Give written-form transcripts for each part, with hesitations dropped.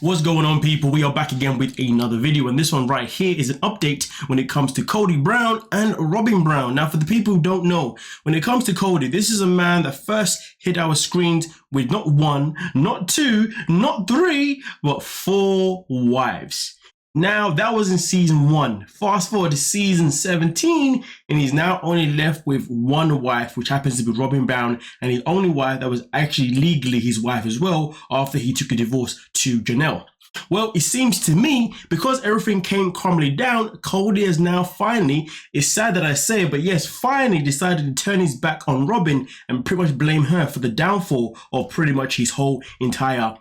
What's going on, people? We are back again with another video, and this one right here is an update when it comes to Kody Brown and Robyn Brown. Now, for the people who don't know, when it comes to Kody, this is a man that first hit our screens with not one, not two, not three, but 4 wives. Now, that was in season 1. Fast forward to season 17, and he's now only left with 1 wife, which happens to be Robyn Brown, and his only wife that was actually legally his wife as well after he took a divorce to Janelle. Well, it seems to me, because everything came calmly down, Kody has now finally, it's sad that I say it, but yes, finally decided to turn his back on Robyn and pretty much blame her for the downfall of pretty much his whole entire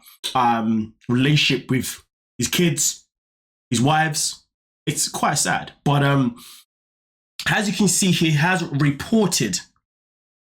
relationship with his kids, his wives. It's quite sad, but as you can see, he has reported.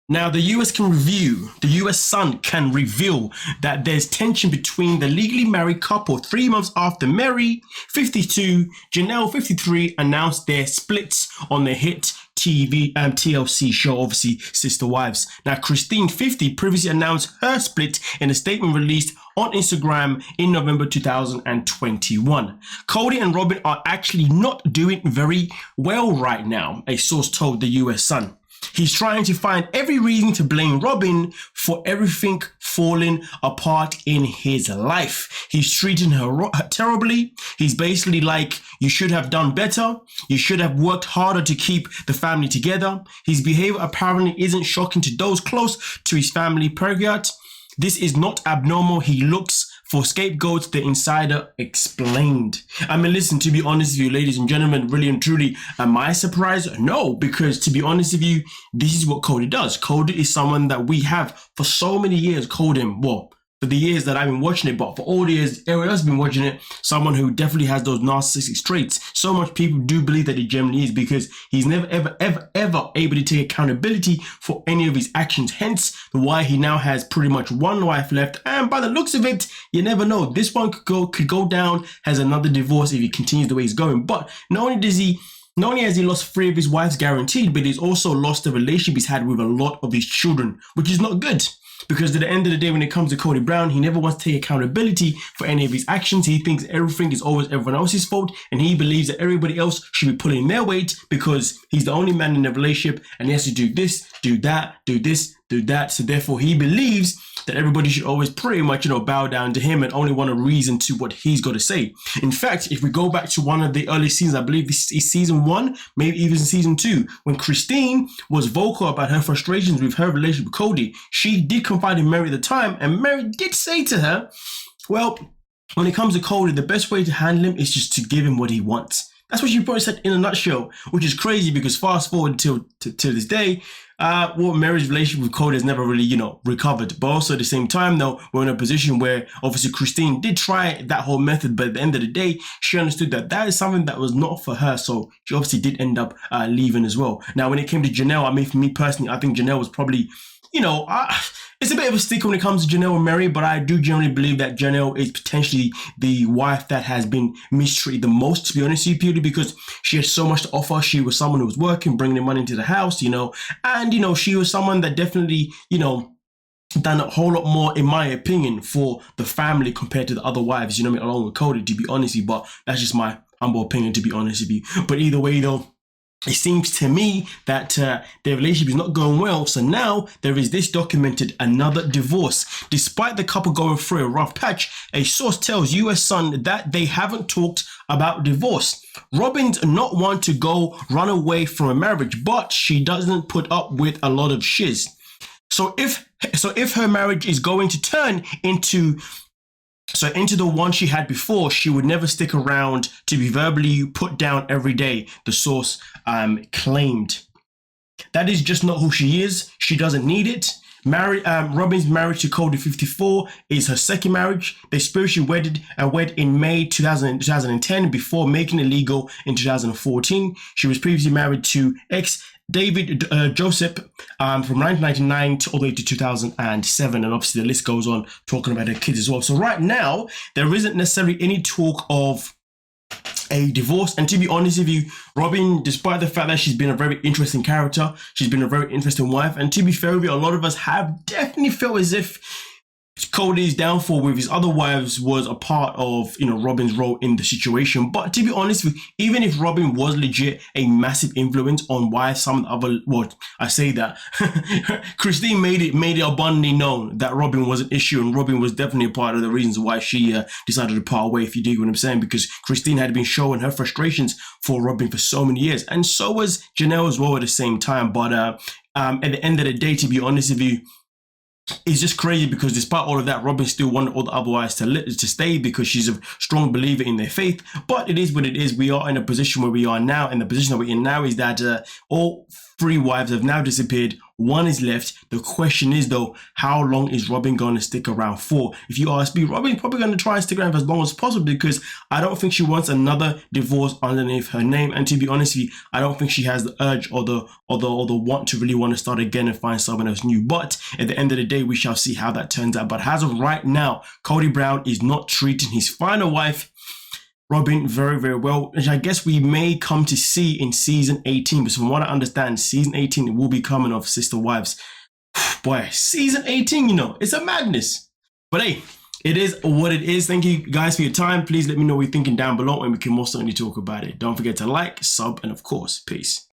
Now, the US Sun can reveal that there's tension between the legally married couple 3 months after Meri, 52, Janelle, 53, announced their splits on the hit TLC show, obviously Sister Wives. Now, Christine, 50, previously announced her split in a statement released on Instagram in November 2021. Kody and Robyn are actually not doing very well right now, a source told the US Sun. He's trying to find every reason to blame Robyn for everything falling apart in his life. He's treating her terribly. He's basically like, you should have done better. You should have worked harder to keep the family together. His behavior apparently isn't shocking to those close to his family, period. This is not abnormal. He looks for scapegoats, the insider explained. I mean, listen, to be honest with you, ladies and gentlemen, really and truly, am I surprised? No, because to be honest with you, this is what Kody does. Kody is someone that we have for so many years called him, well, for the years that I've been watching it, but for all the years everyone else has been watching it, someone who definitely has those narcissistic traits. So much people do believe that he generally is, because he's never, ever able to take accountability for any of his actions. Hence why he now has pretty much 1 wife left. And by the looks of it, you never know. This one could go down as another divorce if he continues the way he's going. But not only has he lost 3 of his wives guaranteed, but he's also lost the relationship he's had with a lot of his children, which is not good. Because at the end of the day, when it comes to Kody Brown, he never wants to take accountability for any of his actions. He thinks everything is always everyone else's fault, and he believes that everybody else should be pulling their weight because he's the only man in the relationship and he has to do this, do that, do this, do that. So therefore, he believes that everybody should always pretty much, bow down to him and only want to reason to what he's got to say. In fact, if we go back to one of the early seasons, I believe this is season 1, maybe even season 2, when Christine was vocal about her frustrations with her relationship with Kody, she did confide in Meri at the time, and Meri did say to her, well, when it comes to Kody, the best way to handle him is just to give him what he wants. That's what she probably said in a nutshell, which is crazy because fast forward to this day, Meri's relationship with Kody has never really, recovered. But also at the same time, though, we're in a position where obviously Christine did try that whole method, but at the end of the day, she understood that that is something that was not for her. So she obviously did end up leaving as well. Now, when it came to Janelle, I mean, for me personally, I think Janelle was probably, it's a bit of a stick when it comes to Janelle and Meri, but I do generally believe that Janelle is potentially the wife that has been mistreated the most, to be honest with you, purely because she had so much to offer. She was someone who was working, bringing the money into the house, and, she was someone that definitely, done a whole lot more, in my opinion, for the family compared to the other wives, along with Kody, to be honest with you, but that's just my humble opinion, to be honest with you. But either way, though, it seems to me that their relationship is not going well. So now there is this documented another divorce. Despite the couple going through a rough patch, a source tells US Sun that they haven't talked about divorce. Robyn's not one to run away from a marriage, but she doesn't put up with a lot of shiz. So if her marriage is going to turn into the one she had before, she would never stick around to be verbally put down every day, the source claimed. That is just not who she is. She doesn't need it. Robyn's marriage to Kody, 54, is her second marriage. They spiritually wed in May 2010 before making it legal in 2014. She was previously married to David Joseph from 1999 all the way to 2007, and obviously the list goes on, talking about her kids as well. So right now, there isn't necessarily any talk of a divorce. And to be honest with you, Robyn, despite the fact that she's been a very interesting character, she's been a very interesting wife, and to be fair with you, a lot of us have definitely felt as if Kody's downfall with his other wives was a part of, you know, Robyn's role in the situation. But to be honest with you, even if Robyn was legit a massive influence on why some of the other, well, I say that Christine made it abundantly known that Robyn was an issue, and Robyn was definitely a part of the reasons why she decided to part away, if you dig what I'm saying, because Christine had been showing her frustrations for Robyn for so many years, and so was Janelle as well at the same time. But at the end of the day, to be honest with you, it's just crazy because despite all of that, Robyn still wanted all the other wives to stay because she's a strong believer in their faith. But it is what it is. We are in a position where we are now, and the position that we're in now is that all 3 wives have now disappeared. 1 is left. The question is, though, how long is Robyn going to stick around for? If you ask me, Robyn's probably going to try and stick around for as long as possible, because I don't think she wants another divorce underneath her name. And to be honest with you, I don't think she has the urge or the want to really want to start again and find someone else new. But at the end of the day, we shall see how that turns out. But as of right now, Kody Brown is not treating his final wife, Robyn, very, very well, which I guess we may come to see in season 18. But from what I understand, season 18 will be coming of Sister Wives. Boy, season 18, you know, it's a madness. But hey, it is what it is. Thank you guys for your time. Please let me know what you're thinking down below, and we can most certainly talk about it. Don't forget to like, sub, and of course, peace.